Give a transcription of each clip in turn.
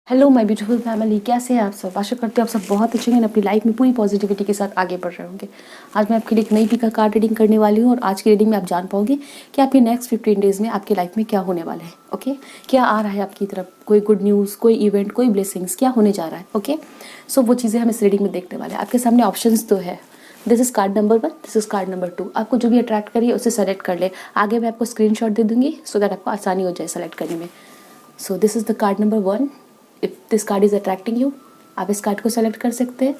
Hello my beautiful family, कैसे हैं आप सब। आशा करते हैं आप सब बहुत अच्छे हैं, अपनी लाइफ में पूरी पॉजिटिविटी के साथ आगे बढ़ रहे होंगे। आज मैं आपके लिए एक नई पिका कार्ड रीडिंग करने वाली हूँ और आज की रीडिंग में आप जान पाओगे कि आपके नेक्स्ट 15 डेज में आपकी लाइफ में क्या होने वाला है। ओके, क्या आ रहा है आपकी तरफ, कोई गुड न्यूज़, कोई इवेंट, कोई ब्लेसिंग्स, क्या होने जा रहा है। ओके, सो वो चीज़ें हम इस रीडिंग में देखने वाले हैं। आपके सामने ऑप्शन तो है, this is called number 1, this is called number 2। आपको जो भी अट्रैक्ट करिए उसे सेलेक्ट कर ले। आगे मैं आपको स्क्रीनशॉट दे दूंगी सो दैट आपको आसानी हो जाए सेलेक्ट करने में। So this is the card number 1। If this card is attracting you, आप इस कार्ड को सेलेक्ट कर सकते हैं।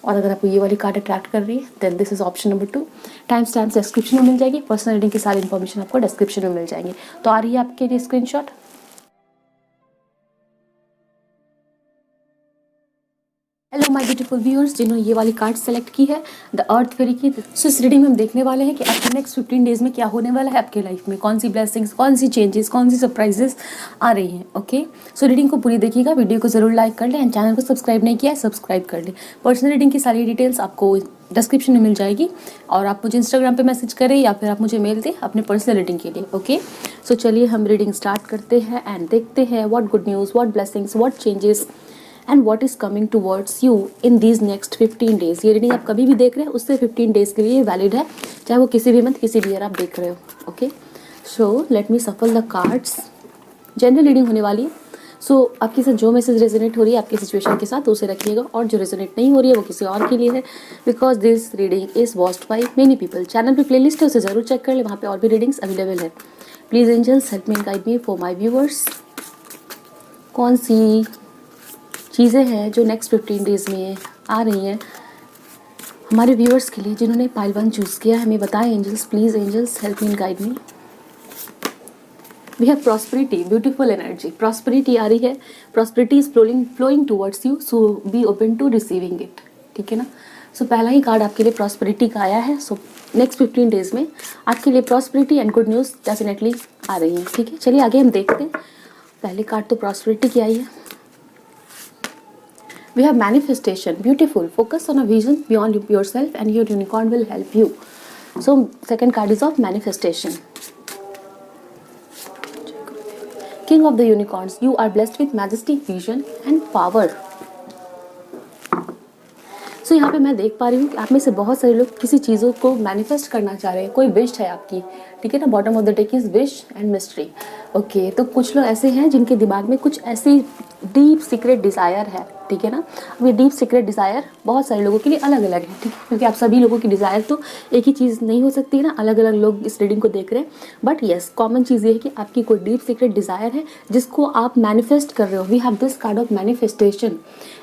और अगर आपको ये वाली कार्ड अट्रैक्ट कर रही है then this is option number 2। Time stamp description में मिल जाएगी, पर्सनल रीडिंग की सारी इन्फॉर्मेशन आपको डिस्क्रिप्शन में मिल जाएंगी। तो आ रही है आपके लिए screenshot. Hello my beautiful viewers, जिन्होंने ये वाली कार्ड सेलेक्ट की है द अर्थ फेरी की। सो इस रीडिंग में हम देखने वाले हैं कि आपके नेक्स्ट 15 डेज में क्या होने वाला है आपके लाइफ में, कौन सी ब्लेसिंग्स, कौन सी चेंजेस, कौन सी सरप्राइजेस आ रही हैं। ओके, सो रीडिंग को पूरी देखिएगा, वीडियो को जरूर लाइक कर लें एंड चैनल को सब्सक्राइब नहीं किया है सब्सक्राइब कर लें। पर्सनल रीडिंग की सारी डिटेल्स आपको डिस्क्रिप्शन में मिल जाएगी और आप मुझे इंस्टाग्राम पे मैसेज करें या फिर आप मुझे मेल दें अपने पर्सनल रीडिंग के लिए। ओके, सो चलिए हम रीडिंग स्टार्ट करते हैं एंड देखते हैं what good news, what blessings, what changes and what is coming towards you in these next 15 days. ये रीडिंग आप कभी भी देख रहे हैं उससे 15 डेज के लिए वैलिड है, चाहे वो किसी भी मंथ किसी भी ईयर आप देख रहे हो। ओके, सो लेट मी सफल द कार्ड्स। जनरल रीडिंग होने वाली है। सो आपके साथ जो मैसेज रेजोनेट हो रही है आपकी सिचुएशन के साथ उसे रखिएगा, और जो रेजोनेट नहीं हो रही है वो किसी और के लिए है, because this reading is watched by many people. Channel पे प्लेलिस्ट है, उसे ज़रूर चेक कर ले, वहाँ पे और भी रीडिंग्स अवेलेबल है। Please angels help me and guide me for my viewers. कौन सी चीज़ें हैं जो नेक्स्ट 15 डेज में आ रही हैं हमारे व्यूअर्स के लिए जिन्होंने पाइल 1 चूज़ किया है, हमें बताएं angels. Please angels help me and guide me. We have prosperity, beautiful energy, prosperity आ रही है। Prosperity is flowing towards you, so be open to receiving it. ठीक है ना। सो पहला ही कार्ड आपके लिए प्रॉस्पेरिटी का आया है। सो नेक्स्ट 15 डेज में आपके लिए prosperity and good news definitely आ रही है। ठीक है, चलिए आगे हम देखते हैं। पहले कार्ड तो प्रॉस्पेरिटी की आई है। We have manifestation, beautiful. Focus on a vision beyond yourself and your unicorn will help you. So second card is of manifestation. King of the unicorns, you are blessed with majesty, vision and power. सो यहाँ पे मैं देख पा रही हूँ कि आप में से बहुत सारे लोग किसी चीज़ों को मैनिफेस्ट करना चाह रहे हैं, कोई विश है आपकी। ठीक है ना, bottom of the deck is wish and mystery. Okay, तो कुछ लोग ऐसे हैं जिनके दिमाग में कुछ ऐसी डीप सीक्रेट डिज़ायर है। ठीक है ना, अब ये डीप सीक्रेट डिज़ायर बहुत सारे लोगों के लिए अलग अलग है। ठीक है, क्योंकि आप सभी लोगों की डिज़ायर तो एक ही चीज़ नहीं हो सकती है ना, अलग अलग लोग इस रीडिंग को देख रहे हैं। बट येस, कॉमन चीज़ ये है कि आपकी कोई डीप सीक्रेट डिज़ायर है जिसको आप मैनिफेस्ट कर रहे हो। We have this card of manifestation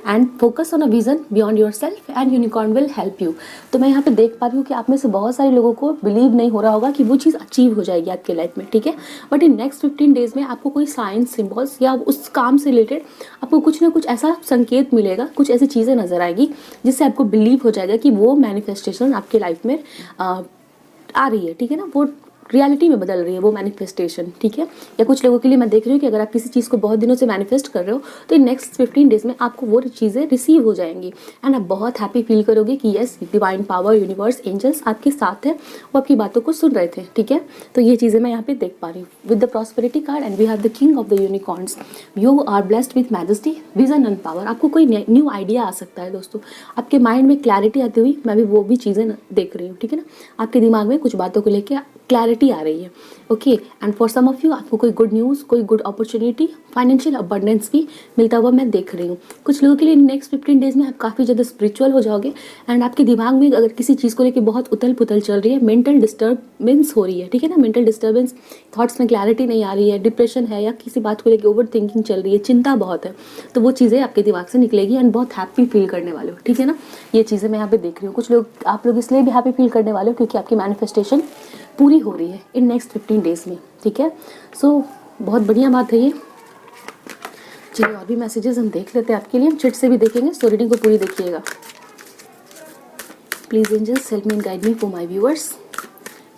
and focus on a vision beyond yourself and unicorn will help you. तो मैं यहाँ पे देख पा रही हूँ कि आप में से बहुत सारे लोगों को बिलीव नहीं हो रहा होगा कि वो चीज़ अचीव हो जाएगी आपके लाइफ में। ठीक है, बट इन नेक्स्ट 15 डेज में आपको कोई साइंस सिम्बल्स या उस काम से रिलेटेड आपको कुछ ना कुछ ऐसा संकेत मिलेगा, कुछ ऐसी चीज़ें नजर आएगी जिससे आपको बिलीव हो जाएगा कि वो मैनिफेस्टेशन आपके लाइफ में आ रही है। ठीक है ना, वो रियलिटी में बदल रही है वो मैनिफेस्टेशन। ठीक है, या कुछ लोगों के लिए मैं देख रही हूँ कि अगर आप किसी चीज़ को बहुत दिनों से मैनिफेस्ट कर रहे हो तो इन नेक्स्ट 15 डेज में आपको वो चीज़ें रिसीव हो जाएंगी एंड आप बहुत हैप्पी फील करोगे कि yes, divine power, universe, angels आपके साथ है, वो आपकी बातों को सुन रहे थे। ठीक है, तो ये चीज़ें मैं यहाँ पे देख पा रही हूँ with the prosperity card and we have the king of the unicorns. You are blessed with majesty, vision and power. आपको कोई न्यू आइडिया आ सकता है दोस्तों, आपके माइंड में क्लैरिटी आती हुई मैं भी वो भी चीज़ें देख रही हूँ। ठीक है ना, आपके दिमाग में कुछ बातों को लेकर क्लैरिटी आ रही है। Okay, and for some of you आपको कोई गुड न्यूज़, कोई गुड अपॉर्चुनिटी, फाइनेंशियल अबंडेंस भी मिलता हुआ मैं देख रही हूँ। कुछ लोगों के लिए नेक्स्ट 15 डेज में आप काफ़ी ज़्यादा स्पिरिचुअल हो जाओगे एंड आपके दिमाग में अगर किसी चीज़ को लेकर बहुत उथल पुथल चल रही है, मेंटल डिस्टर्बेंस हो रही है। ठीक है ना, मेंटल डिस्टर्बेंस, थॉट्स में क्लैरिटी नहीं आ रही है, डिप्रेशन है या किसी बात को लेकर ओवर थिंकिंग चल रही है, चिंता बहुत है, तो वो चीज़ें आपके दिमाग से निकलेगी एंड बहुत हैप्पी फील करने वाले हो। ठीक है ना, ये चीज़ें मैं यहाँ पे देख रही हूँ। कुछ लोग, आप लोग इसलिए भी हैप्पी फील करने वाले हो क्योंकि आपकी मैनिफेस्टेशन पूरी हो रही है इन नेक्स्ट 15 डेज में। ठीक है, सो बहुत बढ़िया बात है ये। चलिए और भी मैसेजेस हम देख लेते हैं आपके लिए, हम चिट से भी देखेंगे, सो रीडिंग को पूरी देखिएगा। Please angels help me and guide me for my viewers.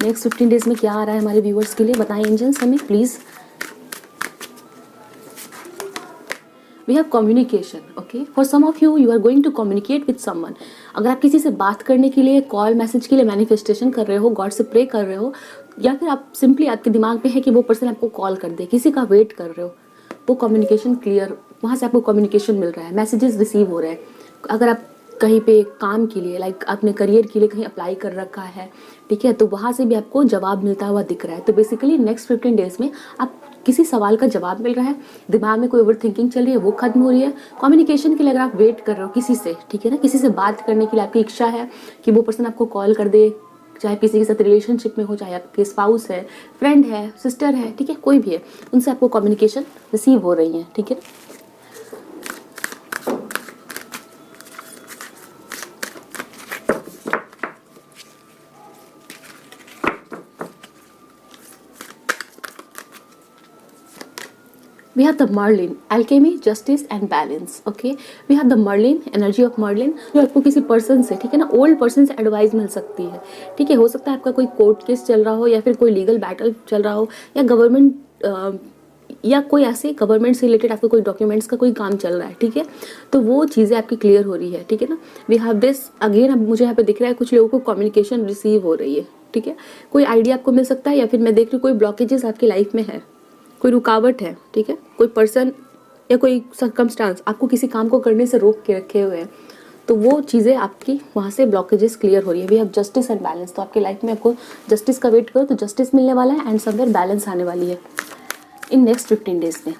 Next 15 days में क्या आ रहा है हमारे व्यूअर्स के लिए, बताएं एंजल्स हमें please. We have communication. Okay, for some of you you are going to communicate with someone. अगर आप किसी से बात करने के लिए कॉल मैसेज के लिए मैनिफेस्टेशन कर रहे हो, गॉड से प्रे कर रहे हो, या फिर आप सिंपली आपके दिमाग में है कि वो पर्सन आपको कॉल कर दे, किसी का वेट कर रहे हो, वो कम्युनिकेशन क्लियर, वहाँ से आपको कम्युनिकेशन मिल रहा है, मैसेजेस रिसीव हो रहे हैं। अगर आप कहीं पे काम के लिए, लाइक अपने करियर के लिए कहीं अप्लाई कर रखा है, ठीक है, तो वहाँ से भी आपको जवाब मिलता हुआ दिख रहा है। तो बेसिकली नेक्स्ट 15 डेज में आप किसी सवाल का जवाब मिल रहा है, दिमाग में कोई ओवर थिंकिंग चल रही है वो खत्म हो रही है। कम्युनिकेशन के लिए अगर आप वेट कर रहे हो किसी से, ठीक है ना, किसी से बात करने के लिए आपकी इच्छा है कि वो पर्सन आपको कॉल कर दे, चाहे किसी के साथ रिलेशनशिप में हो, चाहे आपके स्पाउस है, फ्रेंड है, सिस्टर है, ठीक है, कोई भी है, उनसे आपको कम्युनिकेशन रिसीव हो रही है, ठीक है। We have the Merlin, alchemy, justice and balance. Okay, we have the Merlin, energy of Merlin, जो आपको किसी पर्सन से, ठीक है ना, ओल्ड पर्सन से एडवाइस मिल सकती है, ठीक है। हो सकता है आपका कोई कोर्ट केस चल रहा हो, या फिर कोई लीगल बैटल चल रहा हो, या गवर्नमेंट या कोई ऐसे गवर्नमेंट से रिलेटेड आपको कोई डॉक्यूमेंट्स का कोई काम चल रहा है, ठीक है, तो वो चीज़ें आपकी क्लियर हो रही है, ठीक है ना। वी हैव दिस अगेन, अब मुझे यहाँ पे दिख रहा है कुछ लोगों को कम्युनिकेशन रिसीव हो रही है, ठीक है। कोई आइडिया आपको मिल सकता है, या फिर मैं देख रही हूँ कोई ब्लॉकेजेस आपकी लाइफ में है, कोई रुकावट है, ठीक है, कोई पर्सन या कोई सर्कमस्टांस आपको किसी काम को करने से रोक के रखे हुए हैं, तो वो चीज़ें आपकी वहाँ से ब्लॉकेजेस क्लियर हो रही है। We have justice and balance, तो आपकी लाइफ में आपको जस्टिस का वेट करो तो जस्टिस मिलने वाला है, एंड समवेयर बैलेंस आने वाली है इन नेक्स्ट 15 डेज में।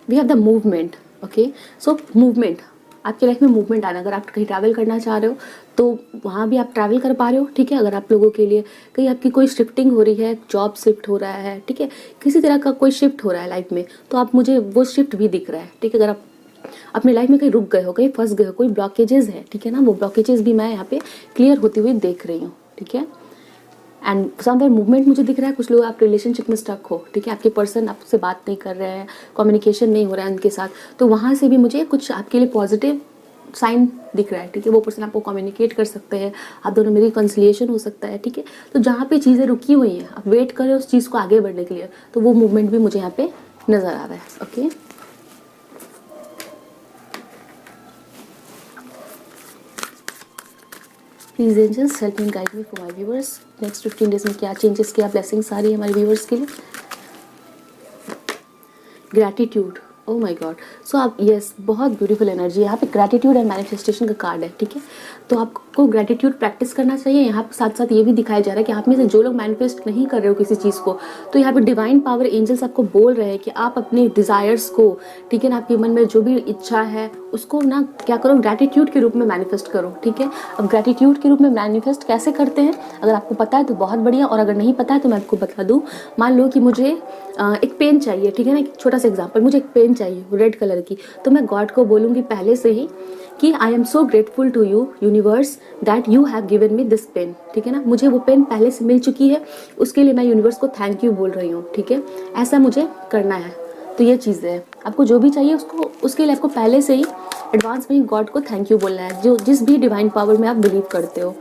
We have the movement. Okay, so movement, आपकी लाइफ में मूवमेंट आना, अगर आप कहीं ट्रैवल करना चाह रहे हो तो वहाँ भी आप ट्रैवल कर पा रहे हो, ठीक है। अगर आप लोगों के लिए कहीं आपकी कोई शिफ्टिंग हो रही है, जॉब शिफ्ट हो रहा है, ठीक है, किसी तरह का कोई शिफ्ट हो रहा है लाइफ में, तो आप, मुझे वो शिफ्ट भी दिख रहा है, ठीक है। अगर आप अपने लाइफ में कहीं रुक गए हो, कहीं फंस गए हो, कोई ब्लॉकेजेस है, ठीक है ना, वो ब्लॉकेजेस भी मैं यहाँ पे क्लियर होती हुई देख रही हूँ, ठीक है। एंड समवेयर मूवमेंट मुझे दिख रहा है, कुछ लोग आप रिलेशनशिप में स्टक हो, ठीक है, आपके पर्सन आपसे बात नहीं कर रहे हैं, कम्युनिकेशन नहीं हो रहा है उनके साथ, तो वहाँ से भी मुझे कुछ आपके लिए पॉजिटिव साइन दिख रहा है, ठीक है। वो पर्सन आपको कम्युनिकेट कर सकते हैं, आप दोनों में रिकन्सिलिएशन हो सकता है, ठीक है। तो जहाँ पे चीज़ें रुकी हुई हैं, आप वेट करें उस चीज़ को आगे बढ़ने के लिए, तो वो मूवमेंट भी मुझे यहाँ पे नज़र आ रहा है। Okay, please angels help me guide me for my viewers, next 15 days में क्या चेंजेस, क्या ब्लेसिंग्स आ रही है हमारे व्यूअर्स के लिए। ग्रैटिट्यूड, ओह माय गॉड, सो आप, यस, बहुत ब्यूटीफुल एनर्जी यहाँ पे, ग्रैटिट्यूड एंड मैनिफेस्टेशन का कार्ड है, ठीक है। तो आपको ग्रैटिट्यूड प्रैक्टिस करना चाहिए। यहाँ पे साथ साथ ये भी दिखाया जा रहा है कि आप में से जो लोग मैनिफेस्ट नहीं कर रहे हो किसी चीज़ को, तो यहाँ पे डिवाइन पावर एंजल्स आपको बोल रहे हैं कि आप अपने डिज़ायर्स को, ठीक है ना, आपके मन में जो भी इच्छा है उसको ना क्या करो, ग्रैटिट्यूड के रूप में मैनिफेस्ट करो, ठीक है। अब ग्रैटिट्यूड के रूप में मैनिफेस्ट कैसे करते हैं, अगर आपको पता है तो बहुत बढ़िया, और अगर नहीं पता है तो मैं आपको बता दूँ। मान लो कि मुझे एक पेन चाहिए, ठीक है ना, एक छोटा सा एग्जांपल, मुझे एक पेन चाहिए रेड कलर की, तो मैं गॉड को बोलूँगी पहले से ही कि I am so grateful to you universe that you have given me this pain, ठीक है ना, मुझे वो पेन पहले से मिल चुकी है, उसके लिए मैं यूनिवर्स को थैंक यू बोल रही हूँ, ठीक है। ऐसा मुझे करना है। तो ये चीज़ें हैं, आपको जो भी चाहिए उसको, उसके लिए आपको पहले से ही एडवांस में ही गॉड को थैंक यू बोलना है, जो जिस भी डिवाइन पावर में आप बिलीव करते हो।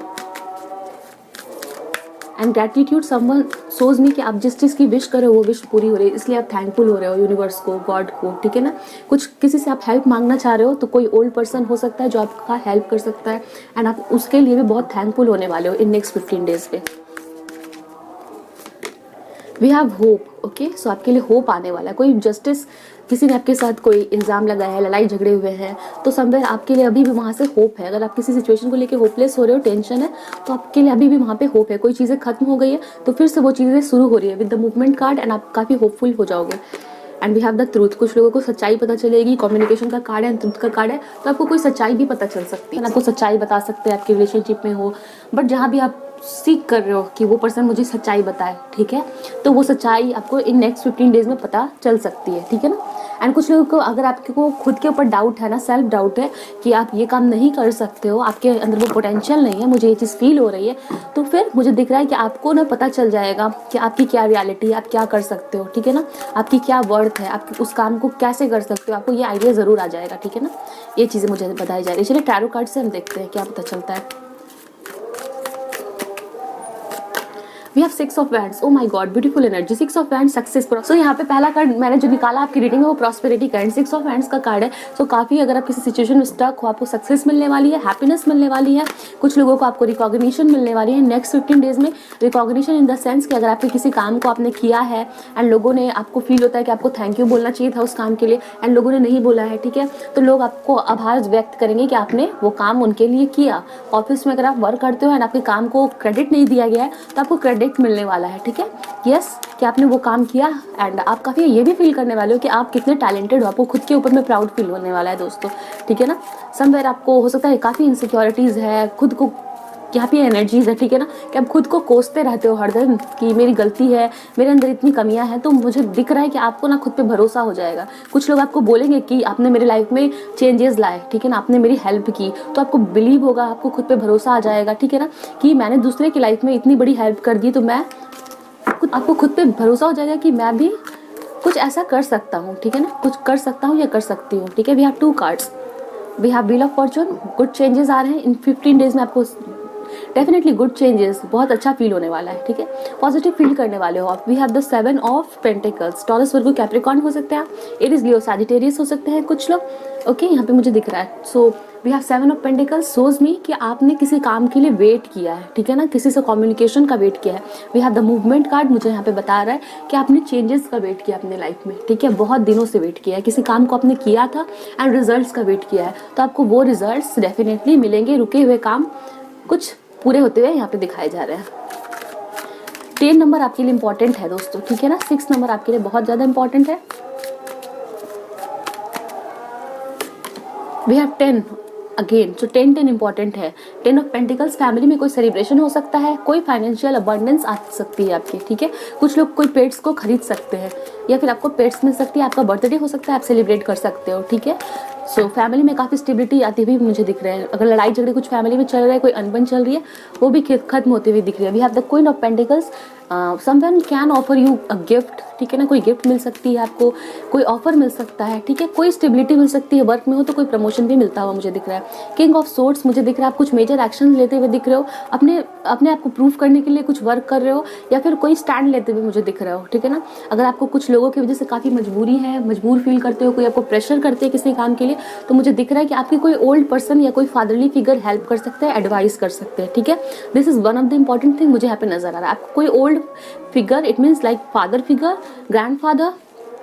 And gratitude someone shows me कि आप जिस चीज़ की विश करो वो विश पूरी हो रही है, इसलिए आप थैंकफुल हो रहे हो यूनिवर्स को, गॉड को, ठीक है ना। कुछ किसी से आप हेल्प मांगना चाह रहे हो तो कोई ओल्ड पर्सन हो सकता है जो आपका हेल्प कर सकता है, एंड आप उसके लिए भी बहुत थैंकफुल होने वाले हो इन नेक्स्ट 15 डेज पे। We have hope. Okay, so आपके लिए होप आने वाला है। कोई जस्टिस, किसी ने आपके साथ कोई इल्ज़ाम लगाया है, लड़ाई झगड़े हुए हैं, तो समवेयर आपके लिए अभी भी वहाँ से होप है। अगर आप किसी सिचुएशन को लेके होपलेस हो रहे हो, टेंशन है, तो आपके लिए अभी भी वहाँ पे होप है। कोई चीज़ें खत्म हो गई है तो फिर से वो चीज़ें शुरू हो रही है with the movement card, and आप काफ़ी होपफुल हो जाओगे। And we have the truth, कुछ लोगों को सच्चाई पता चलेगी। कम्युनिकेशन का कार्ड है, ट्रूथ का कार्ड है, तो आपको कोई सच्चाई भी पता चल सकती है, आपको सच्चाई बता सकते हैं आपके रिलेशनशिप में हो, बट जहाँ भी आप सीख कर रहे हो कि वो पर्सन मुझे सच्चाई बताए, ठीक है, तो वो सच्चाई आपको इन नेक्स्ट 15 डेज में पता चल सकती है, ठीक है ना। एंड कुछ लोगों को, अगर आपको खुद के ऊपर डाउट है ना, सेल्फ डाउट है कि आप ये काम नहीं कर सकते हो, आपके अंदर वो पोटेंशियल नहीं है, मुझे ये चीज़ फील हो रही है, तो फिर मुझे दिख रहा है कि आपको ना पता चल जाएगा कि आपकी क्या रियलिटी है, आप क्या कर सकते हो, ठीक है ना, आपकी क्या वर्थ है, आप उस काम को कैसे कर सकते हो, आपको ये आइडिया ज़रूर आ जाएगा, ठीक है ना। ये चीज़ें मुझे बताई जा रही है। चलिए टैरो कार्ड से हम देखते हैं क्या पता चलता है। We have 6 of wands, oh my god beautiful energy, 6 of wands success. So यहाँ पे पहला कार्ड मैंने जो निकाला आपकी रीडिंग में वो प्रॉस्पेरिटी कार्ड, 6 ऑफ वैंड्स का कार्ड है। सो काफ़ी अगर आप किसी सिचुएशन में स्टक हो, आपको सक्सेस मिलने वाली है, हैप्पीनेस मिलने वाली है, कुछ लोगों को आपको रिकॉग्निशन मिलने वाली है नेक्स्ट 15 डेज में। रिकॉग्निशन इन द सेंस कि अगर आपके किसी काम को आपने किया है एंड लोगों ने, आपको फील होता है कि आपको थैंक यू बोलना चाहिए था उस काम के लिए एंड लोगों ने नहीं बोला है, ठीक है, तो लोग आपको आभार व्यक्त करेंगे कि आपने वो काम उनके लिए किया। ऑफिस में अगर आप वर्क करते हो एंड आपके काम को क्रेडिट नहीं दिया गया है तो आपको क्रेडिट मिलने वाला है, ठीक है, यस, कि आपने वो काम किया एंड आप काफ़ी ये भी फील करने वाले हो कि आप कितने टैलेंटेड हो, आपको खुद के ऊपर में प्राउड फील होने वाला है दोस्तों, ठीक है ना। समवेयर आपको हो सकता है काफ़ी इनसिक्योरिटीज़ है, खुद को यहाँ पे एनर्जीज है, ठीक है ना, कि आप खुद को कोसते रहते हो हर दिन कि मेरी गलती है, मेरे अंदर इतनी कमियां हैं। तो मुझे दिख रहा है कि आपको ना खुद पे भरोसा हो जाएगा। कुछ लोग आपको बोलेंगे कि आपने मेरी लाइफ में चेंजेस लाए, ठीक है ना, आपने मेरी हेल्प की, तो आपको बिलीव होगा, आपको खुद पे भरोसा आ जाएगा, ठीक है ना, कि मैंने दूसरे की लाइफ में इतनी बड़ी हेल्प कर दी, तो मैं आपको खुद पे भरोसा हो जाएगा कि मैं भी कुछ ऐसा कर सकता हूँ, ठीक है ना, कुछ कर सकता हूँ या कर सकती हूँ, ठीक है। We have 2 cards, we have wheel of fortune, good changes आ रहे हैं इन 15 डेज में, आपको डेफिनेटली गुड चेंजेस, बहुत अच्छा फील होने वाला है, ठीक है, पॉजिटिव फील करने वाले हो आप। We have the 7 of pentacles, Taurus Virgo Capricorn हो सकते हैं आप, एरीज लियो सैजिटेरियस हो सकते हैं कुछ लोग, ओके, यहाँ पे मुझे दिख रहा है। So we have 7 of pentacles, shows me कि आपने किसी काम के लिए वेट किया है, ठीक है ना, किसी से कम्युनिकेशन का वेट किया है। We have the movement card, मुझे यहाँ पे बता रहा है कि आपने चेंजेस का वेट किया अपने लाइफ में, ठीक है, बहुत दिनों से वेट किया है, किसी काम को आपने किया था एंड रिजल्ट्स का वेट किया है, तो आपको वो रिजल्ट्स डेफिनेटली मिलेंगे। रुके हुए काम कुछ पूरे होते हुए यहाँ पे दिखाए जा रहे हैं। 10 नंबर आपके लिए इंपॉर्टेंट है दोस्तों, ठीक है ना, 6 नंबर आपके लिए बहुत ज़्यादा इंपॉर्टेंट है। We have 10 again, so 10 important है। 10 ऑफ पेंटिकल्स, फैमिली में कोई सेलिब्रेशन हो सकता है, कोई फाइनेंशियल अबंडेंस आ सकती है आपकी, ठीक है, कुछ लोग कोई पेट्स को खरीद सकते हैं या फिर आपको पेट्स मिल सकती है, आपका बर्थडे हो सकता है, आप सेलिब्रेट कर सकते हो, ठीक है। सो फैमिली में काफ़ी स्टेबिलिटी आती हुई मुझे दिख रहे हैं। अगर लड़ाई झगड़े कुछ फैमिली में चल रहा है, कोई अनबन चल रही है, वो भी खत्म होते हुए दिख रही है। We have the queen of pentacles, someone can offer you a gift, ठीक है ना, कोई गिफ्ट मिल सकती है आपको, कोई ऑफर मिल सकता है, ठीक है, कोई स्टेबिलिटी मिल सकती है, वर्क में हो तो कोई प्रमोशन भी मिलता हुआ मुझे दिख रहा है। किंग ऑफ सोर्ड्स मुझे दिख रहा है, आप कुछ मेजर एक्शन लेते हुए दिख रहे हो, अपने आप को प्रूव करने के लिए कुछ वर्क कर रहे हो या फिर कोई स्टैंड लेते हुए मुझे दिख रहे हो, ठीक है ना। अगर आपको कुछ लोगों की वजह से काफ़ी मजबूरी है, मजबूर फील करते हो, कोई आपको प्रेशर करते हैं किसी काम के लिए, तो मुझे दिख रहा है कि आपकी कोई ओल्ड पर्सन या कोई फादरली फिगर हेल्प कर सकता है, एडवाइस कर सकते हैं, ठीक है। This is one of the important thing मुझे यहाँ पे नजर आ रहा है। आपको कोई old figure, it means like father figure, grandfather,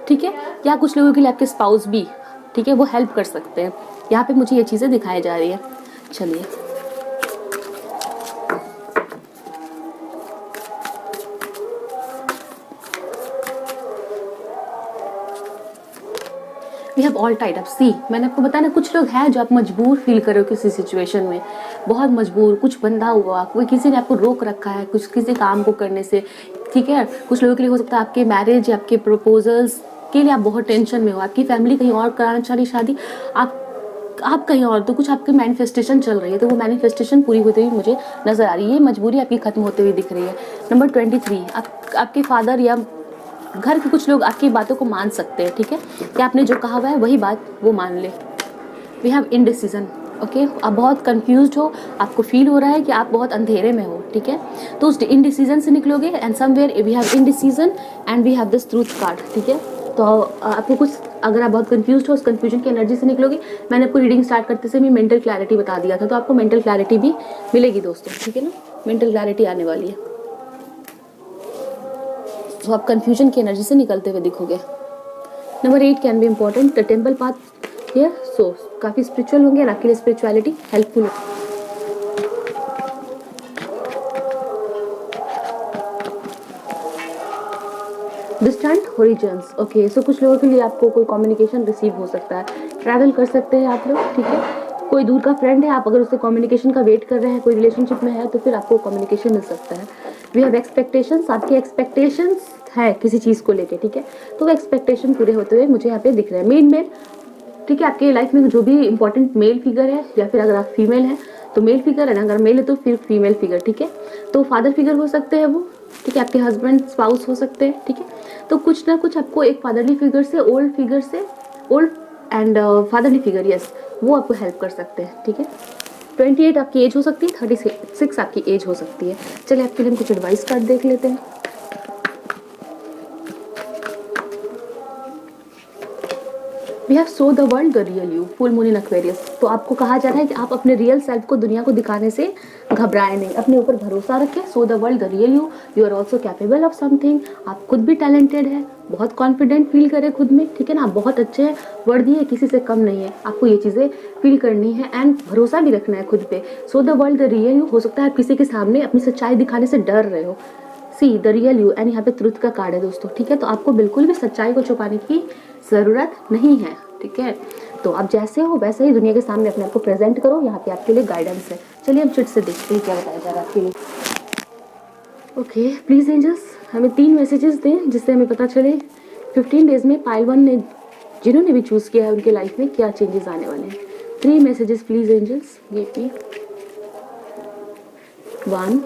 ठीक है, या कुछ लोगों के लिए आपके स्पाउस भी, ठीक है, वो हेल्प कर सकते हैं। यहाँ पे मुझे ये चीज़ें दिखाई जा रही है। चलिए, we have all tied up, see मैंने आपको बताया ना, कुछ लोग हैं जो आप मजबूर फील कर रहे हो किसी सिचुएशन में, बहुत मजबूर, कुछ बंधा हुआ, कोई किसी ने आपको रोक रखा है कुछ किसी काम को करने से, ठीक है। कुछ लोगों के लिए हो सकता है आपके मैरिज या आपके प्रपोजल्स के लिए आप बहुत टेंशन में हो, आपकी फैमिली कहीं और कराना चाह रही शादी, आप कहीं और, तो कुछ आपकी मैनिफेस्टेशन चल रही है, तो वो मैनिफेस्टेशन पूरी होते हुए मुझे नजर आ रही है। ये मजबूरी आपकी खत्म होते हुए दिख रही है। नंबर 23, आपके फादर या घर के कुछ लोग आपकी बातों को मान सकते हैं, ठीक है, कि आपने जो कहा हुआ है वही बात वो मान ले। वी हैव इनडिसीजन, ओके, आप बहुत कंफ्यूज्ड हो, आपको फील हो रहा है कि आप बहुत अंधेरे में हो, ठीक है, तो उस इनडिसीजन से निकलोगे। And somewhere we have indecision and we have this truth card, ठीक है। तो आपको कुछ, अगर आप बहुत कंफ्यूज्ड हो, उस कंफ्यूजन की एनर्जी से निकलोगे। मैंने आपको रीडिंग स्टार्ट करते से मैं मेंटल क्लैरिटी बता दिया था, तो आपको मेंटल क्लैरिटी भी मिलेगी दोस्तों, ठीक है ना, मेंटल क्लैरिटी आने वाली है, तो आप कंफ्यूजन की एनर्जी से निकलते हुए दिखोगे। Number 8 can be important, the temple path here, so काफ़ी स्पिरिचुअल होंगे और आपके लिए स्पिरिचुअलिटी हेल्पफुल है। डिस्टेंट होरिजन्स, ओके, सो कुछ लोगों के लिए आपको कोई कम्युनिकेशन रिसीव हो सकता है, ट्रैवल कर सकते हैं आप लोग, ठीक है, कोई दूर का फ्रेंड है, आप अगर उससे कम्युनिकेशन का वेट कर रहे हैं, कोई रिलेशनशिप में है, तो फिर आपको कम्युनिकेशन मिल सकता है। वी हैव एक्सपेक्टेशंस, आपके एक्सपेक्टेशंस है किसी चीज़ को लेके, ठीक है, तो वो एक्सपेक्टेशन पूरे होते हुए मुझे यहाँ पे दिख रहे हैं। मेल, ठीक है, आपके लाइफ में जो भी इंपॉर्टेंट मेल फिगर है, या फिर अगर आप फीमेल हैं तो मेल फिगर है ना, अगर मेल है तो फिर फीमेल फिगर, ठीक है, तो फादर फिगर हो सकते हैं वो, ठीक है, आपके हस्बैंड स्पाउस हो सकते हैं, ठीक है, तो कुछ ना कुछ आपको एक फादरली फिगर से, old and fatherly figure, yes, वो आपको हेल्प कर सकते हैं, ठीक है। 28 आपकी एज हो सकती है, 36 आपकी एज हो सकती है। चलिए आपके लिए हम कुछ एडवाइस कार्ड देख लेते हैं। We have show the world the real you, full moon in Aquarius. तो आपको कहा जा रहा है कि आप अपने रियल सेल्फ को दुनिया को दिखाने से घबराएं नहीं, अपने ऊपर भरोसा रखें। Show the world the real you, you are also capable of something. आप खुद भी टैलेंटेड है, बहुत कॉन्फिडेंट फील करें खुद में, ठीक है ना। आप बहुत अच्छे हैं, वर्दी है, किसी से कम नहीं है। आपको ये चीज़ें फील करनी है एंड भरोसा भी रखना है खुद पे। Show the world the real you, हो सकता है आप किसी के सामने अपनी सच्चाई दिखाने से डर रहे हो। See the real you, and यहाँ पे ट्रुथ का कार्ड है दोस्तों, ठीक है। तो आपको बिल्कुल भी सच्चाई को छुपाने की ज़रूरत नहीं है, ठीक है। तो आप जैसे हो वैसे ही दुनिया के सामने अपने आप को प्रेजेंट करो। यहाँ पे आपके लिए गाइडेंस है। चलिए हम चिट से देखते हैं क्या बताया जा रहा है आपके लिए। ओके, प्लीज़ एंजल्स हमें 3 मैसेजेस दें जिससे हमें पता चले 15 डेज में पाइल 1 ने जिन्होंने भी चूज़ किया है उनके लाइफ में क्या चेंजेस आने वाले हैं। 3 messages please angels, give me 1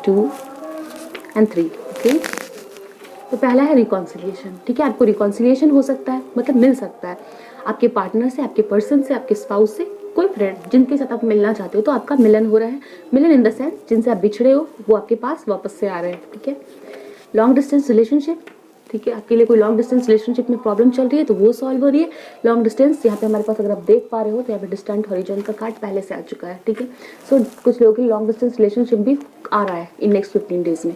2 and 3। Okay, तो पहला है रिकॉन्सिलिएशन, ठीक है। आपको रिकॉन्सिलिएशन हो सकता है, मतलब मिल सकता है आपके पार्टनर से, आपके पर्सन से, आपके स्पाउस से, कोई फ्रेंड जिनके साथ आप मिलना चाहते हो। तो आपका मिलन हो रहा है। मिलन इन द सेंस जिनसे आप बिछड़े हो वो आपके पास वापस से आ रहे हैं, ठीक है। लॉन्ग डिस्टेंस रिलेशनशिप, ठीक है। आपके लिए कोई लॉन्ग डिस्टेंस रिलेशनशिप में प्रॉब्लम चल रही है तो वो सॉल्व हो रही है। लॉन्ग डिस्टेंस यहाँ पे हमारे पास अगर आप देख पा रहे हो तो यहाँ पे डिस्टेंट हॉरिजॉन का कार्ड पहले से आ चुका है, ठीक है। सो कुछ लोगों की लॉन्ग डिस्टेंस रिलेशनशिप भी आ रहा है इन नेक्स्ट 15 डेज में।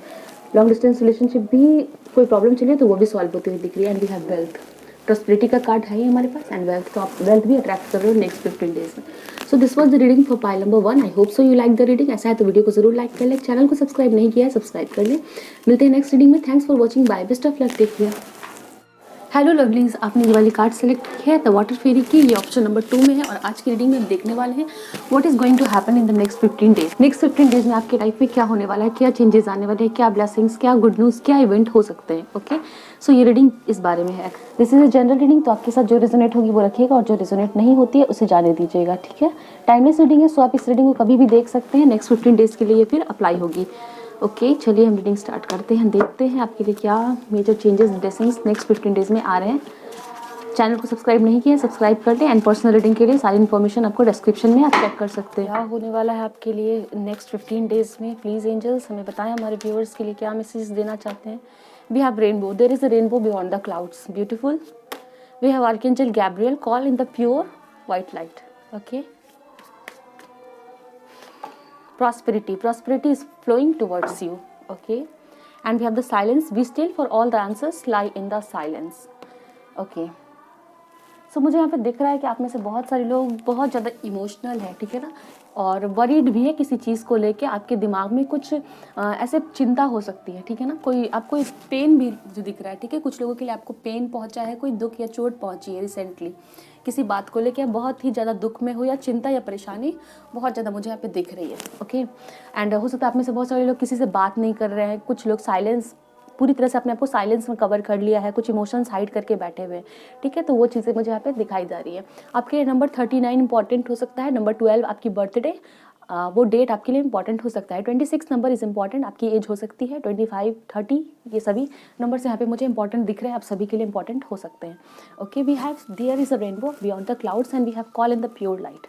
लॉन्ग डिस्टेंस रिलेशनशिप भी कोई प्रॉब्लम चली है तो वो भी सॉल्व होती हुई दिख रही है। And we have wealth, prosperity का कार्ड है ही हमारे पास, एंड वेल्थ। तो आप वेल्थ भी अट्रैक्ट कर रहे हो नेक्स्ट 15 डेज में। So this was the reading for pile number 1। I hope so you like the reading. ऐसा है तो वीडियो को जरूर लाइक कर ले, चैनल को सब्सक्राइब नहीं किया है सब्सक्राइब कर ले। मिलते हैं नेक्स्ट रीडिंग में। Thanks for watching, bye, best of luck, take care. Hello lovelies, आपने ये वाली कार्ड सेलेक्ट की है द वाटर फेरी की, ये ऑप्शन नंबर 2 में है। और आज की रीडिंग में हम देखने वाले हैं what is going to happen in the next 15 days. Next 15 days में आपकी लाइफ में क्या होने वाला है, क्या चेंजेस आने वाले हैं, क्या ब्लेसिंग्स, क्या गुड न्यूज़, क्या इवेंट हो सकते हैं। ओके, सो ये रीडिंग इस बारे में है। This is a general reading, तो आपके साथ जो रेजोनेट होगी वो रखिएगा और जो रेजोनेट नहीं होती है उसे जाने दीजिएगा, ठीक है। टाइमलेस रीडिंग है, सो आप इस रीडिंग को कभी भी देख सकते हैं। नेक्स्ट 15 डेज के लिए ये फिर अप्लाई होगी। ओके, चलिए हम रीडिंग स्टार्ट करते हैं, देखते हैं आपके लिए क्या major changes blessings next 15 days में आ रहे हैं। चैनल को सब्सक्राइब नहीं किया सब्सक्राइब कर लें। एंड पर्सनल रीडिंग के लिए सारी इन्फॉर्मेशन आपको डिस्क्रिप्शन में आप चेक कर सकते हैं। क्या होने वाला है आपके लिए नेक्स्ट 15 डेज में, प्लीज़ एंजल्स हमें बताएं हमारे व्यूअर्स के लिए क्या मैसेज देना चाहते हैं। We have rainbow, there is a rainbow beyond the clouds, beautiful. We have archangel Gabriel, call in the pure white light. Okay, prosperity, prosperity is flowing towards you. Okay, and we have the silence, be still for all the answers lie in the silence. Okay, सो मुझे यहाँ पे दिख रहा है कि आप में से बहुत सारे लोग बहुत ज़्यादा इमोशनल है, ठीक है ना, और वरीड भी है किसी चीज़ को लेके। आपके दिमाग में कुछ ऐसे चिंता हो सकती है, ठीक है ना। कोई आपको एक पेन भी जो दिख रहा है, ठीक है। कुछ लोगों के लिए आपको पेन पहुंचा है, कोई दुख या चोट पहुंची है रिसेंटली किसी बात को लेके, बहुत ही ज़्यादा दुख में हो या चिंता या परेशानी बहुत ज़्यादा मुझे यहाँ पे दिख रही है। ओके, एंड हो सकता है आप में से बहुत सारे लोग किसी से बात नहीं कर रहे हैं, कुछ लोग साइलेंस, पूरी तरह से अपने आप को साइलेंस में कवर कर लिया है, कुछ इमोशंस हाइड करके बैठे हुए हैं, ठीक है। तो वो चीज़ें मुझे यहाँ पे दिखाई जा रही है। आपके लिए नंबर 39 इंपॉर्टेंट हो सकता है, नंबर 12 आपकी बर्थडे, वो डेट आपके लिए इंपॉर्टेंट हो सकता है। 26 नंबर इज़ इंपॉर्टेंट, आपकी एज हो सकती है। 25 30 ये सभी नंबर्स यहाँ पे मुझे इंपॉर्टेंट दिख रहे हैं, आप सभी के लिए इंपॉर्टेंट हो सकते हैं। Okay, we have there is a rainbow beyond the clouds and we have call in the pure light,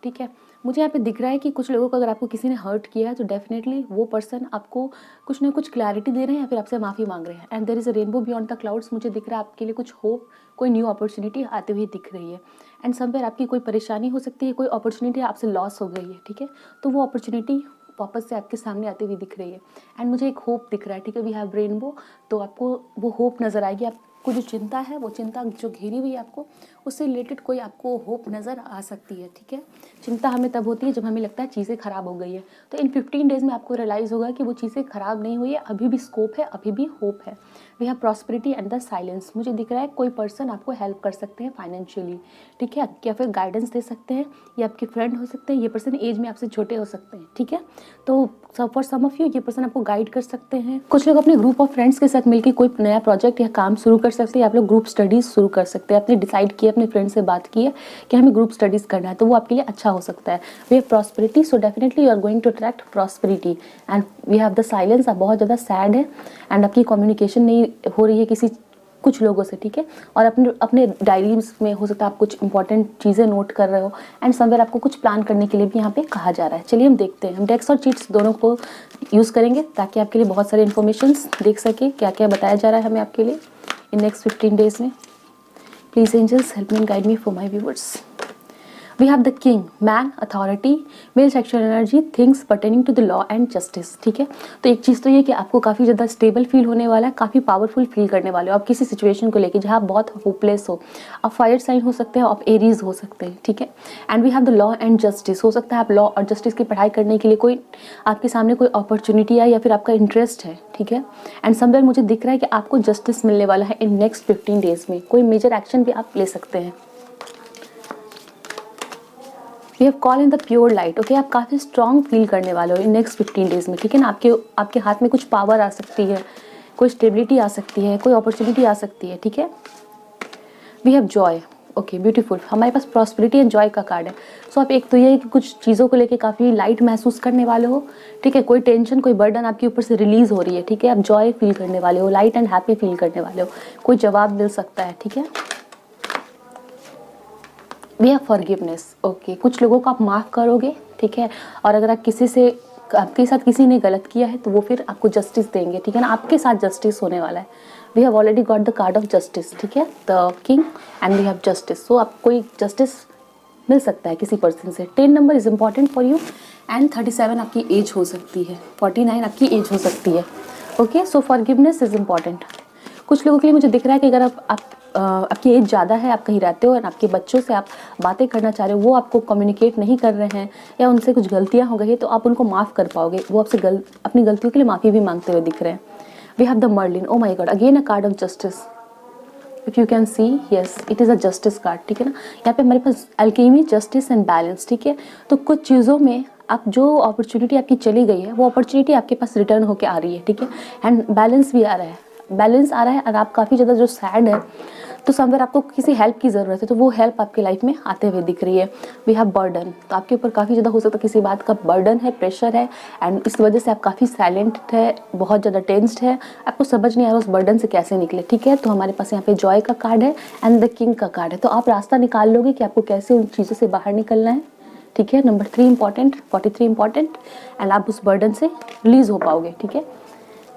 ठीक है। मुझे यहाँ पे दिख रहा है कि कुछ लोगों को अगर आपको किसी ने हर्ट किया है तो डेफिनेटली वो पर्सन आपको कुछ ना कुछ क्लैरिटी दे रहे हैं या फिर आपसे माफ़ी मांग रहे हैं। And there is a rainbow beyond the clouds, मुझे दिख रहा है आपके लिए कुछ होप, कोई न्यू अपॉर्चुनिटी आते हुए दिख रही है। एंड समवेयर आपकी कोई परेशानी हो सकती है, कोई अपॉर्चुनिटी आपसे लॉस हो गई है, ठीक है। तो वो अपॉर्चुनिटी वापस से आपके सामने आती हुई दिख रही है। एंड मुझे एक होप दिख रहा है, ठीक है। वी हैव रेनबो, तो आपको वो होप नज़र आएगी। आपको जो चिंता है, वो चिंता जो घेरी हुई है आपको, उससे रिलेटेड कोई आपको होप नज़र आ सकती है, ठीक है। चिंता हमें तब होती है जब हमें लगता है चीज़ें ख़राब हो गई है। तो इन 15 डेज़ में आपको रियलाइज़ होगा कि वो चीज़ें ख़राब नहीं हुई है, अभी भी स्कोप है, अभी भी होप है। We have prosperity and the silence, मुझे दिख रहा है कोई पर्सन आपको हेल्प कर सकते हैं फाइनेंशियली, ठीक है, या फिर गाइडेंस दे सकते हैं, ये आपके फ्रेंड हो सकते हैं, ये पर्सन एज में आपसे छोटे हो सकते हैं, ठीक है। तो फॉर सम ऑफ यू ये पर्सन आपको गाइड कर सकते हैं। कुछ लोग अपने ग्रुप ऑफ फ्रेंड्स के साथ मिलकर कोई नया प्रोजेक्ट या काम शुरू कर सकते हैं, आप लोग ग्रुप स्टडीज़ शुरू कर सकते हैं। आपने डिसाइड किया, अपने फ्रेंड से बात की है कि हमें ग्रुप स्टडीज़ करना है, तो वो आपके लिए अच्छा हो सकता है। We have prosperity, so definitely you are going to attract prosperity. And we have the silence, आप बहुत ज़्यादा सैड है एंड आपकी कम्युनिकेशन नहीं हो रही है किसी कुछ लोगों से, ठीक है। और अपने अपने डायरीज में हो सकता है आप कुछ इंपॉर्टेंट चीज़ें नोट कर रहे हो, एंड समवेयर आपको कुछ प्लान करने के लिए भी यहाँ पे कहा जा रहा है। चलिए हम देखते हैं, हम डेक्स और चीट्स दोनों को यूज़ करेंगे ताकि आपके लिए बहुत सारे इन्फॉर्मेशन देख सके क्या क्या बताया जा रहा है हमें आपके लिए इन नेक्स्ट 15 डेज में। Please angels help me and guide me for my viewers. We have the king, man, authority, male sexual energy, things pertaining to the law and justice, ठीक है। तो एक चीज़ तो ये कि आपको काफ़ी ज़्यादा स्टेबल फील होने वाला है, काफ़ी पावरफुल फील करने वाले हो आप किसी सिचुएशन को लेके जहाँ आप बहुत होपलेस हो। आप फायर साइन हो सकते हैं, आप एरीज हो सकते हैं, ठीक है। And we have the law and justice, हो सकता है आप लॉ और जस्टिस की पढ़ाई करने के लिए कोई आपके सामने कोई अपॉर्चुनिटी है या फिर आपका इंटरेस्ट है, ठीक है। एंड समवेयर मुझे दिख रहा है कि आपको जस्टिस मिलने वाला है इन नेक्स्ट 15 डेज में, कोई मेजर एक्शन भी आप ले सकते हैं। We have call in the pure light, okay. आप काफ़ी स्ट्रॉन्ग फील करने वाले हो इन नेक्स्ट 15 डेज में, ठीक है ना। आपके हाथ में कुछ पावर आ सकती है, कोई स्टेबिलिटी आ सकती है, कोई अपॉर्चुनिटी आ सकती है, ठीक है। We have joy, okay beautiful. हमारे पास प्रॉस्पेरिटी एंड जॉय का कार्ड है। सो आप एक तो ये है कि कुछ चीज़ों को लेके काफ़ी लाइट महसूस करने वाले हो, ठीक है। कोई टेंशन, कोई बर्डन आपके ऊपर से रिलीज हो रही है, ठीक है। आप जॉय फील करने वाले हो, लाइट एंड हैप्पी फील करने वाले हो, कोई जवाब मिल सकता है, ठीक है। We have forgiveness, okay. कुछ लोगों को आप माफ़ करोगे, ठीक है। और अगर आप आपके साथ किसी ने गलत किया है तो वो फिर आपको जस्टिस देंगे, ठीक है ना। आपके साथ जस्टिस होने वाला है। We have already got the card of justice, ठीक है, the king and we have justice. So आप कोई जस्टिस मिल सकता है किसी पर्सन से। 10 number is important for you and 37 आपकी एज हो सकती है, 49 आपकी एज हो सकती है, okay. So forgiveness is important. कुछ लोगों के लिए मुझे दिख रहा है कि अगर आपकी एज ज़्यादा है, आप कहीं रहते हो और आपके बच्चों से आप बातें करना चाह रहे हो, वो आपको कम्युनिकेट नहीं कर रहे हैं या उनसे कुछ गलतियां हो गई है, तो आप उनको माफ़ कर पाओगे। वो आपसे अपनी गलतियों के लिए माफ़ी भी मांगते हुए दिख रहे हैं। We have the Merlin, oh my God, again a card of justice. If you can see, yes it is a justice card, ठीक है ना। यहाँ पे हमारे पास अल्केमी, जस्टिस एंड बैलेंस, ठीक है। तो कुछ चीज़ों में आप जो अपॉर्चुनिटी आपकी चली गई है वो अपॉर्चुनिटी आपके पास रिटर्न होकर आ रही है, ठीक है। एंड बैलेंस भी आ रहा है, बैलेंस आ रहा है। और आप काफ़ी ज़्यादा जो सैड है तो समवेयर आपको किसी हेल्प की ज़रूरत है, तो वो हेल्प आपकी लाइफ में आते हुए दिख रही है। वी हैव बर्डन, तो आपके ऊपर काफ़ी ज़्यादा हो सकता है किसी बात का बर्डन है, प्रेशर है, एंड इस वजह से आप काफ़ी साइलेंट है, बहुत ज़्यादा टेंस्ड है, आपको समझ नहीं आ रहा उस बर्डन से कैसे निकले, ठीक है। तो हमारे पास यहाँ पे जॉय का कार्ड है एंड द किंग का कार्ड है। तो आप रास्ता निकाल लोगे कि आपको कैसे उन चीज़ों से बाहर निकलना है, ठीक है। नंबर 3 इंपॉर्टेंट, 43 इंपॉर्टेंट, एंड आप उस बर्डन से रिलीज हो पाओगे, ठीक है।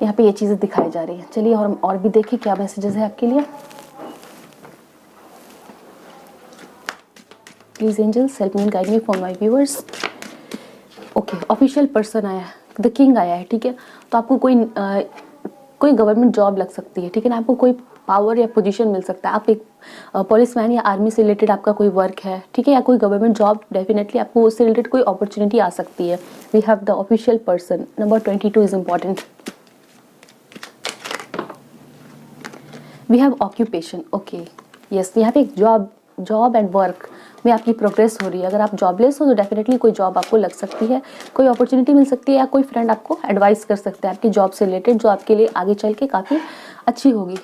यहाँ पे ये चीज़ें दिखाई जा रही हैं। चलिए और भी देखिए क्या मैसेजेस है आपके लिए। Please angels help me guide me for my viewers. Okay, official person आया है, द किंग आया है, ठीक है। तो आपको कोई गवर्नमेंट जॉब लग सकती है, ठीक है ना। आपको कोई पावर या पोजीशन मिल सकता है। आप एक पुलिसमैन या आर्मी से रिलेटेड आपका कोई वर्क है, ठीक है, या कोई गवर्नमेंट जॉब, डेफिनेटली आपको उससे रिलेटेड कोई अपॉर्चुनिटी आ सकती है। We have the official person. Number 22 is important. We have occupation, okay yes. यहाँ पे एक जॉब एंड वर्क में आपकी प्रोग्रेस हो रही है। अगर आप जॉबलेस हो तो डेफिनेटली कोई जॉब आपको लग सकती है, कोई अपॉर्चुनिटी मिल सकती है, या कोई फ्रेंड आपको एडवाइस कर सकता है आपकी जॉब से रिलेटेड, जो आपके लिए आगे चल के काफ़ी अच्छी होगी।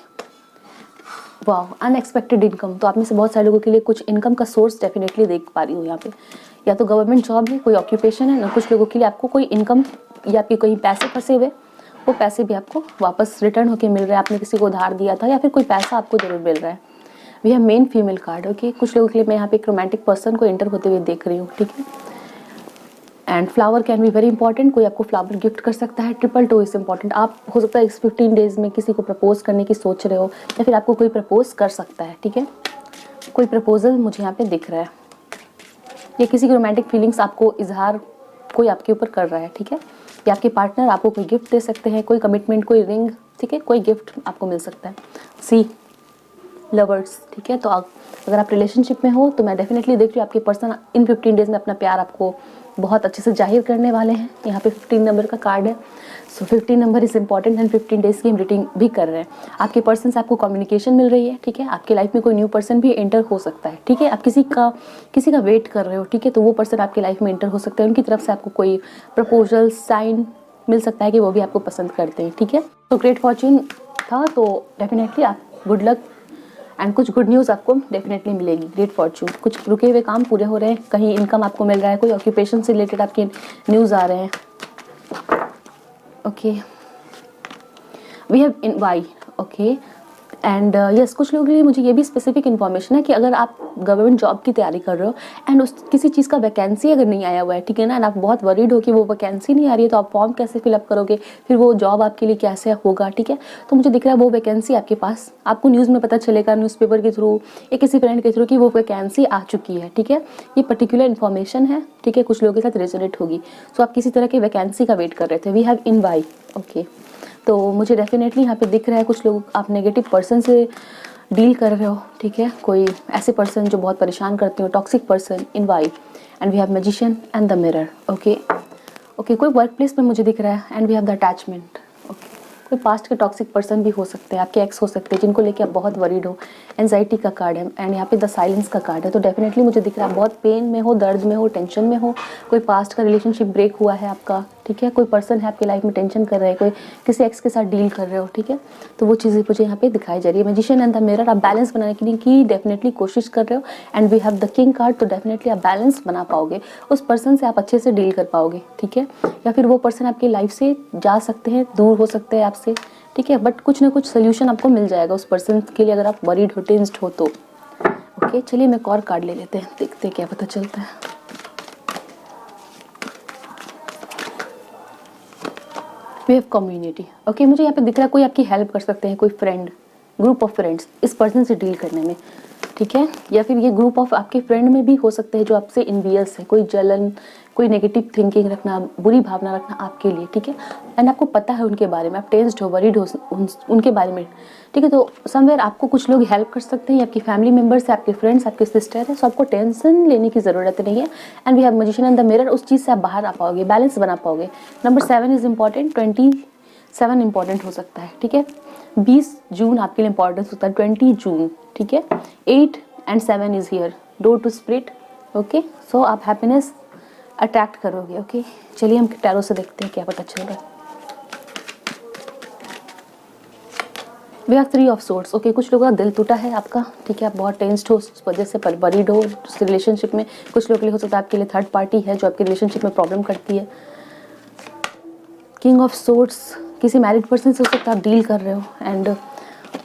वाह, अनएक्सपेक्टेड इनकम, तो आप में से बहुत सारे लोगों के लिए कुछ इनकम का सोर्स डेफिनेटली देख पा रही हूँ यहाँ पे। या तो गवर्नमेंट जॉब है, कोई ऑक्यूपेशन है ना, कुछ लोगों के लिए आपको कोई इनकम या आपके कहीं पैसे फंसे हुए, वो पैसे भी आपको वापस रिटर्न होके मिल रहा है। आपने किसी को उधार दिया था या फिर कोई पैसा आपको जरूर मिल रहा है। We have men female card, okay. कुछ लोगों के लिए मैं यहाँ पे एक रोमांटिक पर्सन को एंटर होते हुए देख रही हूँ, ठीक है। And flower can be very important, कोई आपको फ्लावर गिफ्ट कर सकता है। 222 इज इंपॉर्टेंट। आप हो सकता है इस 15 डेज में किसी को प्रपोज करने की सोच रहे हो, या फिर आपको कोई प्रपोज कर सकता है, ठीक है। कोई प्रपोजल मुझे यहाँ पे दिख रहा है, या किसी की रोमांटिक फीलिंग्स आपको इजहार कोई आपके ऊपर कर रहा है, ठीक है। या आपके पार्टनर आपको कोई गिफ्ट दे सकते हैं, कोई कमिटमेंट, कोई रिंग, ठीक है, कोई गिफ्ट आपको मिल सकता है। सी लवर्स, ठीक है। तो अगर आप रिलेशनशिप में हो तो मैं डेफिनेटली देख रही हूँ आपके पर्सन इन 15 डेज में अपना प्यार आपको बहुत अच्छे से जाहिर करने वाले हैं। यहाँ पे 15 नंबर का कार्ड है। सो 15 number is important and 15 days की हम रीडिंग भी कर रहे हैं। आपके पर्सन से आपको कम्युनिकेशन मिल रही है, ठीक है। आपकी लाइफ में कोई न्यू पर्सन भी एंटर हो सकता है, ठीक है। आप किसी का वेट कर रहे हो, ठीक है, तो वो पर्सन आपकी लाइफ में एंटर हो सकता है। उनकी तरफ से आपको कोई प्रपोजल साइन मिल सकता है कि वो भी आपको पसंद करते हैं, ठीक है। तो ग्रेट फॉर्च्यून था, तो डेफिनेटली आप गुड लक एंड कुछ गुड न्यूज़ आपको डेफिनेटली मिलेगी। ग्रेट फॉर्च्यून, कुछ रुके हुए काम पूरे हो रहे हैं, कहीं इनकम आपको मिल रहा है, कोई ऑक्यूपेशन से रिलेटेड आपके न्यूज़ आ रहे हैं, okay. We have envy, okay. And yes कुछ लोगों के लिए मुझे ये भी स्पेसिफिक इन्फॉर्मेशन है कि अगर आप गवर्नमेंट जॉब की तैयारी कर रहे हो एंड उस किसी चीज़ का वैकेंसी अगर नहीं आया हुआ है, ठीक है ना, एंड आप बहुत वरीड हो कि वो वैकेंसी नहीं आ रही है, तो आप फॉर्म कैसे फिलअप करोगे, फिर वो जॉब आपके लिए कैसे होगा, ठीक है। तो मुझे दिख रहा है वो वैकेंसी आपके पास, आपको न्यूज़ में पता चलेगा, न्यूज़पेपर के थ्रू या किसी फ्रेंड के थ्रू कि वो वैकेंसी आ चुकी है, ठीक है। ये पर्टिकुलर इन्फॉर्मेशन है, ठीक है, कुछ लोगों के साथ रेजोनेट होगी। सो आप किसी तरह की वैकेंसी का वेट कर रहे थे, we have envy, okay. तो मुझे डेफिनेटली यहाँ पे दिख रहा है कुछ लोग आप नेगेटिव पर्सन से डील कर रहे हो, ठीक है, कोई ऐसे पर्सन जो बहुत परेशान करते हो, toxic person envy. And we have magician and the mirror, okay okay. कोई वर्क प्लेस में मुझे दिख रहा है and we have the attachment, okay. कोई पास्ट के टॉक्सिक पर्सन भी हो सकते हैं, आपके एक्स हो सकते हैं जिनको लेके आप बहुत वरीड हो। एंजाइटी का कार्ड है एंड यहाँ पे द साइलेंस का कार्ड है। तो डेफिनेटली मुझे दिख रहा है बहुत पेन में हो, दर्द में हो, टेंशन में हो, कोई पास्ट का रिलेशनशिप ब्रेक हुआ है आपका, ठीक है। कोई पर्सन है आपकी लाइफ में टेंशन कर रहा है, कोई किसी एक्स के साथ डील कर रहे हो, ठीक है। तो वो चीज़ें मुझे यहाँ पे दिखाई जा रही है। मैजिशियन एंड द मिरर, आप बैलेंस बनाने के लिए की डेफिनेटली कोशिश कर रहे हो and we have the king card. तो डेफिनेटली आप बैलेंस बना पाओगे, उस पर्सन से आप अच्छे से डील कर पाओगे, ठीक है। या फिर वो पर्सन आपकी लाइफ से जा सकते हैं, दूर हो सकते हैं आपसे, ठीक है, बट कुछ ना कुछ सोल्यूशन आपको मिल जाएगा उस पर्सन के लिए अगर आप वरीड हो, टेंस्ड हो तो, ओके। चलिए मैं एक और कार्ड ले लेते हैं, देखते हैं क्या पता चलता है। We have community, okay. मुझे यहाँ पे दिख रहा है कोई आपकी हेल्प कर सकते हैं, कोई फ्रेंड, ग्रुप ऑफ फ्रेंड्स इस पर्सन से डील करने में, ठीक है। या फिर ये ग्रुप ऑफ आपके फ्रेंड में भी हो सकते हैं जो आपसे इन्वियस है, कोई जलन, कोई नेगेटिव थिंकिंग रखना, बुरी भावना रखना आपके लिए, ठीक है। एंड आपको पता है उनके बारे में, आप टेंस्ड हो, वरीड हो उनके बारे में, ठीक है। तो समवेयर आपको कुछ लोग हेल्प कर सकते हैं, आपकी फैमिली मेम्बर्स है, आपके फ्रेंड्स, आपके सिस्टर है, सो आपको टेंशन लेने की ज़रूरत नहीं है। And we have magician and the mirror, उस चीज़ से आप बाहर आ पाओगे, बैलेंस बना पाओगे। नंबर 7 इज़ इम्पॉर्टेंट, 27 इम्पॉर्टेंट हो सकता है, ठीक है। 20 जून आपके लिए इंपॉर्टेंस होता है, 20 जून, ठीक है। 8 and 7 is here, door to spirit, okay. So आप हैप्पीनेस अट्रैक्ट करोगे, ओके। चलिए हम टैरो से देखते हैं क्या पता चल रहा है। We have 3 of swords, okay. कुछ लोगों का दिल टूटा है आपका, ठीक है, आप बहुत टेंस्ड हो उस वजह से, वरीड हो उस रिलेशनशिप में। कुछ लोगों के लिए हो सकता है आपके लिए थर्ड पार्टी है जो आपके रिलेशनशिप में प्रॉब्लम करती है। किंग ऑफ सोर्ड्स, किसी मैरिड पर्सन से हो सकता है आप डील कर रहे हो। And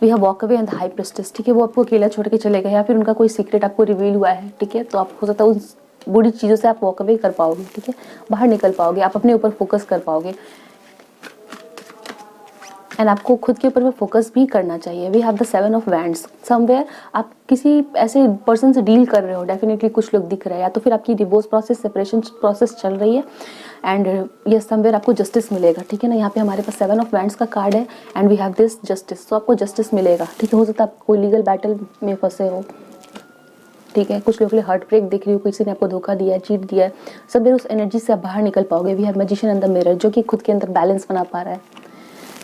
we have walk away and the high priestess, ठीक है, वो आपको अकेला छोड़ के चले गए या फिर उनका कोई सीक्रेट आपको रिवील हुआ है, ठीक है। तो आप हो सकता है उस बुरी चीज़ों से आप वॉक अवे कर पाओगे, ठीक है, बाहर निकल पाओगे, आप अपने ऊपर फोकस कर पाओगे एंड आपको खुद के ऊपर में फोकस भी करना चाहिए। We have the 7 of wands, somewhere आप किसी ऐसे पर्सन से डील कर रहे हो, डेफिनेटली कुछ लोग दिख रहे हैं, या तो फिर आपकी डिवोर्स प्रोसेस, सेपरेशन प्रोसेस चल रही है एंड ये समवेयर आपको जस्टिस मिलेगा, ठीक है ना। यहाँ पे हमारे पास 7 ऑफ वैंड्स का कार्ड है and we have this justice, तो आपको जस्टिस मिलेगा, ठीक है। हो सकता है आप कोई लीगल बैटल में फंसे हो, ठीक है। कुछ लोगों के लिए हार्ट ब्रेक दिख रही हो, किसी ने आपको धोखा दिया है, चीट दिया है, सब उस एनर्जी से आप बाहर निकल पाओगे। We have magician and the mirror, जो कि खुद के अंदर बैलेंस बना पा रहा है।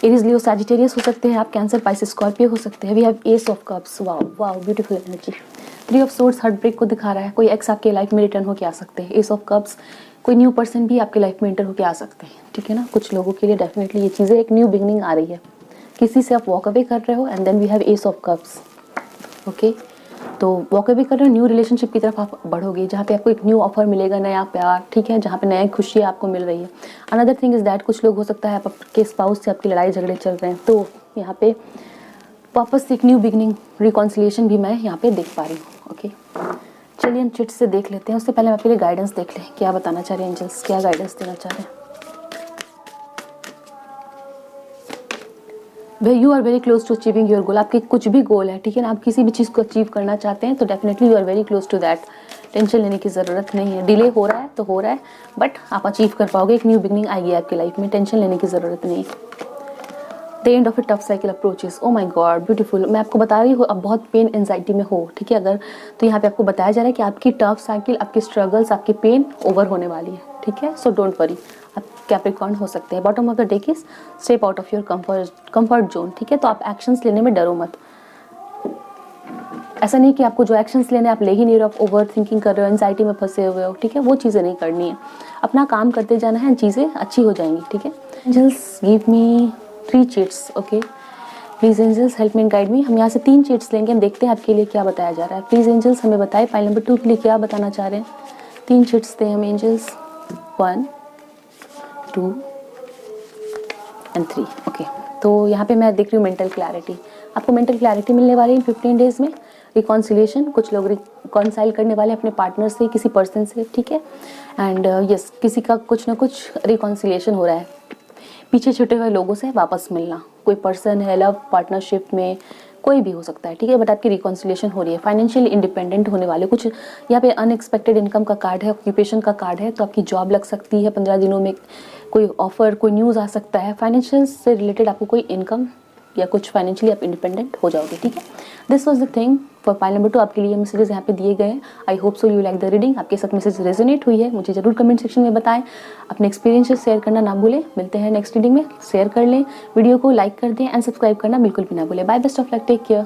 एरीज, लियो, सैजिटेरियस हो सकते हैं आप, कैंसर, पाइसेस, स्कॉर्पियो हो सकते हैं। We have ace of cups, wow wow beautiful energy. 3 of swords heartbreak को दिखा रहा है, कोई एक्स आपके लाइफ में रिटर्न होकर आ सकते हैं। एस ऑफ कप्स, कोई न्यू पर्सन भी आपके लाइफ में एंटर होकर आ सकते हैं, ठीक है ना। कुछ लोगों के लिए डेफिनेटली ये चीज़ें एक न्यू बिगनिंग आ रही है, किसी से आप वॉक अवे कर रहे हो and then we have ace of cups, okay. तो वॉक अवे कर रहे हो, न्यू रिलेशनशिप की तरफ आप बढ़ोगे, जहाँ पे आपको एक न्यू ऑफर मिलेगा, नया प्यार, ठीक है, जहाँ पे नई खुशी आपको मिल रही है। अनदर थिंग इज़ दैट कुछ लोग हो सकता है आप आपके स्पाउस से आपकी लड़ाई झगड़े चल रहे हैं, तो यहाँ पे वापस से एक न्यू बिगनिंग, रिकॉन्सिलिएशन भी मैं यहाँ पे देख पा रही हूँ, ओके। चलिए हम चिट से देख लेते हैं, उससे पहले हम आपके लिए गाइडेंस देख लें, क्या बताना चाह रहे हैं एंजल्स, क्या गाइडेंस देना चाह रहे हैं। Way you are very close to achieving your goal, आपके कुछ भी गोल है, ठीक है ना, आप किसी भी चीज़ को अचीव करना चाहते हैं तो definitely you are very close to that. Tension लेने की ज़रूरत नहीं है, डिले हो रहा है तो हो रहा है, बट आप अचीव कर पाओगे, एक न्यू बिगनिंग आएगी आपकी लाइफ में, टेंशन लेने की ज़रूरत नहीं। The end of a tough cycle approaches, oh my God beautiful. मैं आपको बता रही हूँ आप बहुत पेन एंजाइटी में हो, ठीक है, अगर तो यहाँ पे आपको बताया जा रहा है कि आपकी टफ साइकिल, आपकी स्ट्रगल्स, आपकी पेन ओवर होने वाली है, ठीक है। सो डोंट वरी, आप कैप्रिकॉर्न हो सकते हैं। Bottom of the deck is step out of your comfort zone, ठीक है। तो आप एक्शंस लेने में डरो मत, ऐसा नहीं कि आपको जो एक्शंस लेने आप ले ही नहीं रहे, आप ओवर थिंकिंग कर रहे हो, एंजाइटी में फंसे हुए हो, ठीक है, वो चीज़ें नहीं करनी है, अपना काम करते जाना है, चीज़ें अच्छी हो जाएंगी, ठीक है। Angels give me 3 cheats, okay. Please angels help me and guide me. हम यहाँ से 3 चीट्स लेंगे, हम देखते हैं आपके लिए क्या बताया जा रहा है। प्लीज़ एंजल्स हमें बताएं फाइल नंबर 2 के लिए क्या बताना चाह रहे हैं। 3 चीट्स दें हम एंजल्स, 1 2 and 3, ओके। तो यहाँ पे मैं देख रही हूँ मेंटल क्लैरिटी, आपको मेंटल क्लैरिटी मिलने वाली है 15 डेज़ में। रिकॉन्सिलिएशन, कुछ लोग रिकॉन्साइल करने वाले अपने पार्टनर से, किसी पर्सन से, ठीक है। एंड यस, किसी का कुछ ना कुछ रिकॉन्सिलिएशन हो रहा है, पीछे छूटे हुए लोगों से वापस मिलना, कोई पर्सन है, लव पार्टनरशिप में कोई भी हो सकता है, ठीक है। बट आपकी रिकॉन्सिलिएशन हो रही है, फाइनेंशियली इंडिपेंडेंट होने वाले, कुछ यहाँ पे अनएक्सपेक्टेड इनकम का कार्ड है, ऑक्यूपेशन का कार्ड है, तो आपकी जॉब लग सकती है 15 दिनों में, कोई ऑफर, कोई न्यूज़ आ सकता है, फाइनेंशियल से रिलेटेड आपको कोई इनकम या कुछ फाइनेंशियली आप इंडिपेंडेंट हो जाओगे, ठीक है। This was the thing for pile number 2। आपके लिए मैसेजेस यहाँ पे दिए गए हैं। I hope so you like the reading. आपके साथ मैसेज रेजोनेट हुई है, मुझे जरूर कमेंट सेक्शन में बताएं। अपने एक्सपीरियंसेस शेयर करना ना भूलें। मिलते हैं नेक्स्ट रीडिंग में। शेयर कर लें वीडियो को, लाइक कर दें एंड सब्सक्राइब करना बिल्कुल भी ना भूलें। Bye, best of luck, take care.